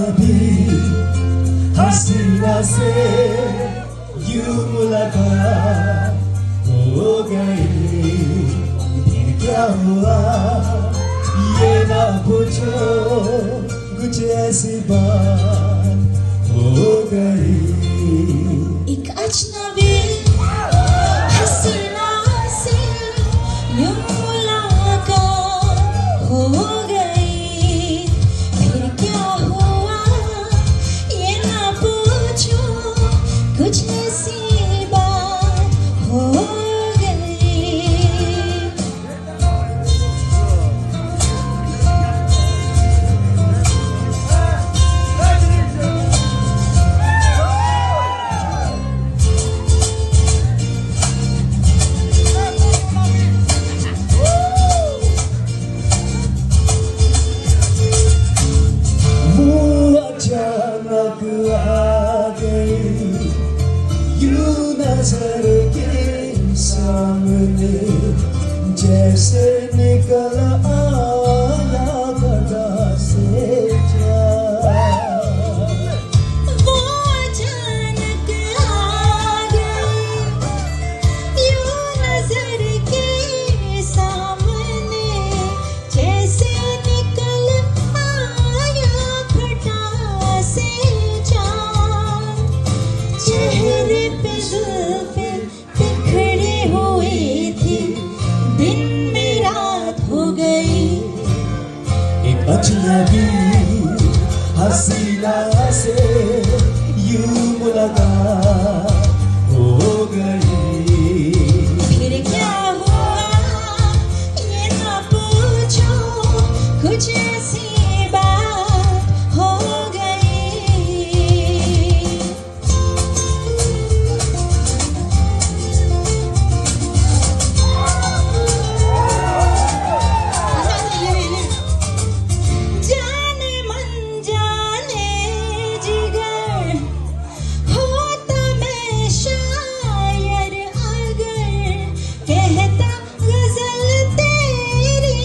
अजनबी हसीना से यूं मुलाकात हो गई। फिर क्या हुआ ये ना पूछो, कुछ ऐसी बात हो गई। एक अजनबी हसीना से यूं मुलाकात हो गई। फिर क्या हुआ ये ना पूछो, कुछ ऐसी बात हो गई। अचानक आ गई यूं नजर के सामने, जैसे निकल आया गदा से वो अचानक आ गई यूं नजर के सामने, जैसे निकल आया घटा से चाँद। चेहरे पे जुल्फें बिखरी हुई थी, दिन में रात हो गई। एक अजनबी हसीना से यूं मुलाकात हो गई। फिर क्या हुआ ये ना पूछो, कुछ ऐसी बात हो गई। जाने मन जाने जिगर होता मैं शायर अगर, कहता गजल तेरी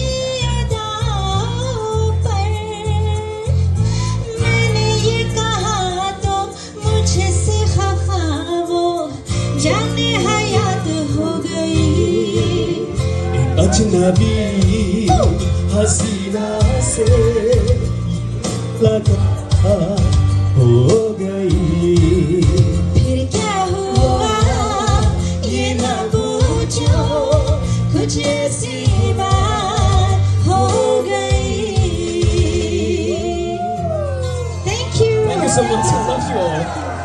अदाओं पर। मैंने ये कहा तो मुझसे खफा वो, जाने हयात हो गई। एक अजनबी हसीना से मुलाकात हो गई। फिर क्या हुआ ये ना पूछो, कुछ ऐसी बात हो गई। Thank you. Thank you so much. I love you all.